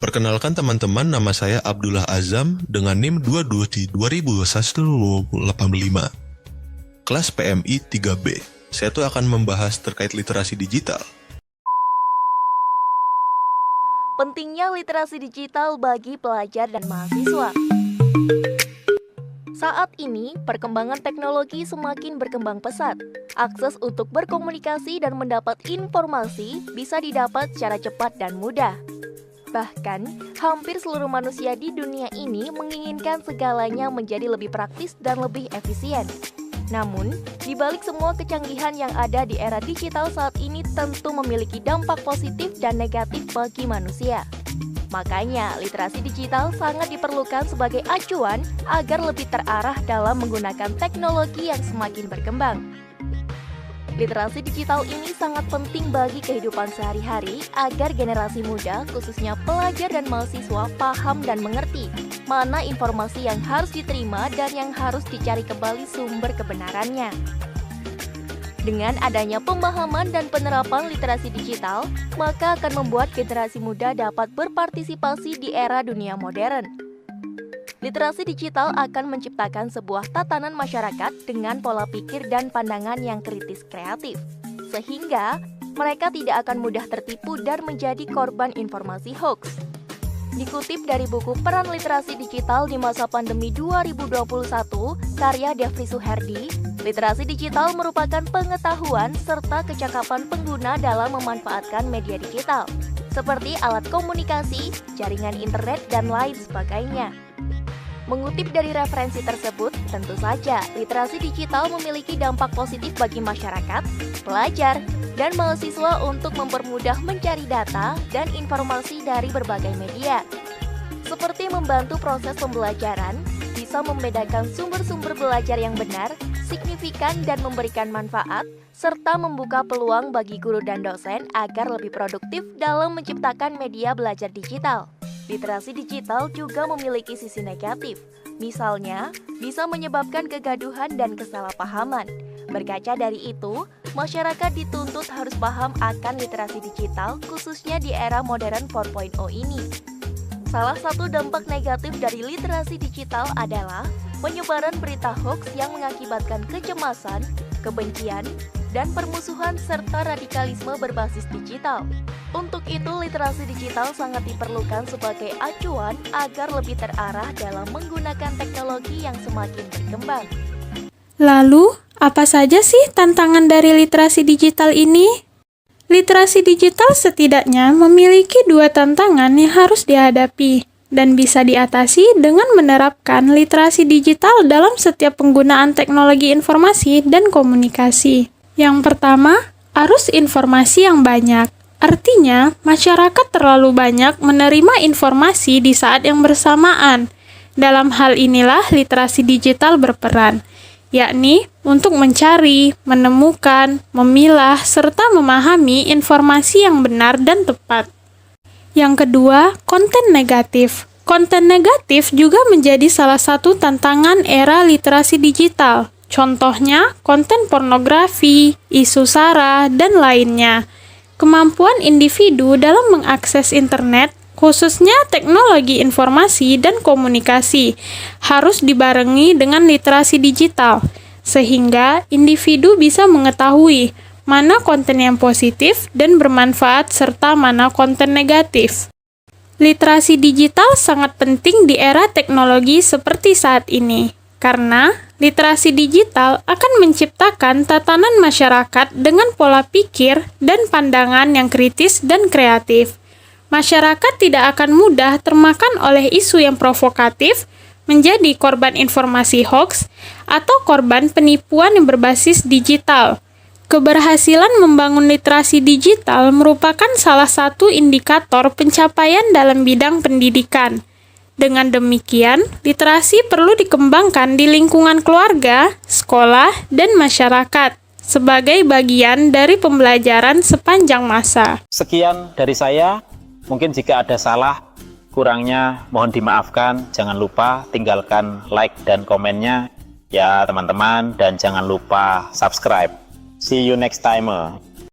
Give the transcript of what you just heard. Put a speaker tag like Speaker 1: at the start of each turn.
Speaker 1: Perkenalkan teman-teman, nama saya Abdullah Azam dengan NIM 22 2018. Kelas PMI 3B. Saya tuh akan membahas terkait literasi digital.
Speaker 2: Pentingnya literasi digital bagi pelajar dan mahasiswa. Saat ini, perkembangan teknologi semakin berkembang pesat. Akses untuk berkomunikasi dan mendapat informasi bisa didapat secara cepat dan mudah. Bahkan, hampir seluruh manusia di dunia ini menginginkan segalanya menjadi lebih praktis dan lebih efisien. Namun, di balik semua kecanggihan yang ada di era digital saat ini tentu memiliki dampak positif dan negatif bagi manusia. Makanya, literasi digital sangat diperlukan sebagai acuan agar lebih terarah dalam menggunakan teknologi yang semakin berkembang. Literasi digital ini sangat penting bagi kehidupan sehari-hari agar generasi muda, khususnya pelajar dan mahasiswa, paham dan mengerti mana informasi yang harus diterima dan yang harus dicari kembali sumber kebenarannya. Dengan adanya pemahaman dan penerapan literasi digital, maka akan membuat generasi muda dapat berpartisipasi di era dunia modern. Literasi digital akan menciptakan sebuah tatanan masyarakat dengan pola pikir dan pandangan yang kritis kreatif, sehingga mereka tidak akan mudah tertipu dan menjadi korban informasi hoax. Dikutip dari buku Peran Literasi Digital di Masa Pandemi 2021, karya Devri Suherdi, literasi digital merupakan pengetahuan serta kecakapan pengguna dalam memanfaatkan media digital, seperti alat komunikasi, jaringan internet, dan lain sebagainya. Mengutip dari referensi tersebut, tentu saja literasi digital memiliki dampak positif bagi masyarakat, pelajar, dan mahasiswa untuk mempermudah mencari data dan informasi dari berbagai media. Seperti membantu proses pembelajaran, bisa membedakan sumber-sumber belajar yang benar, signifikan dan memberikan manfaat, serta membuka peluang bagi guru dan dosen agar lebih produktif dalam menciptakan media belajar digital. Literasi digital juga memiliki sisi negatif, misalnya bisa menyebabkan kegaduhan dan kesalahpahaman. Berkaca dari itu, masyarakat dituntut harus paham akan literasi digital khususnya di era modern 4.0 ini. Salah satu dampak negatif dari literasi digital adalah penyebaran berita hoax yang mengakibatkan kecemasan, kebencian, dan permusuhan serta radikalisme berbasis digital. Untuk itu, literasi digital sangat diperlukan sebagai acuan agar lebih terarah dalam menggunakan teknologi yang semakin berkembang.
Speaker 3: Lalu, apa saja sih tantangan dari literasi digital ini? Literasi digital setidaknya memiliki dua tantangan yang harus dihadapi dan bisa diatasi dengan menerapkan literasi digital dalam setiap penggunaan teknologi informasi dan komunikasi. Yang pertama, arus informasi yang banyak. Artinya, masyarakat terlalu banyak menerima informasi di saat yang bersamaan. Dalam hal inilah literasi digital berperan, yakni untuk mencari, menemukan, memilah, serta memahami informasi yang benar dan tepat. Yang kedua, konten negatif. Konten negatif juga menjadi salah satu tantangan era literasi digital. Contohnya, konten pornografi, isu SARA, dan lainnya. Kemampuan individu dalam mengakses internet, khususnya teknologi informasi dan komunikasi, harus dibarengi dengan literasi digital, sehingga individu bisa mengetahui mana konten yang positif dan bermanfaat serta mana konten negatif. Literasi digital sangat penting di era teknologi seperti saat ini, karena literasi digital akan menciptakan tatanan masyarakat dengan pola pikir dan pandangan yang kritis dan kreatif. Masyarakat tidak akan mudah termakan oleh isu yang provokatif, menjadi korban informasi hoax, atau korban penipuan yang berbasis digital. Keberhasilan membangun literasi digital merupakan salah satu indikator pencapaian dalam bidang pendidikan. Dengan demikian, literasi perlu dikembangkan di lingkungan keluarga, sekolah, dan masyarakat sebagai bagian dari pembelajaran sepanjang masa.
Speaker 4: Sekian dari saya. Mungkin jika ada salah, kurangnya mohon dimaafkan. Jangan lupa tinggalkan like dan komennya ya teman-teman, dan jangan lupa subscribe. See you next time.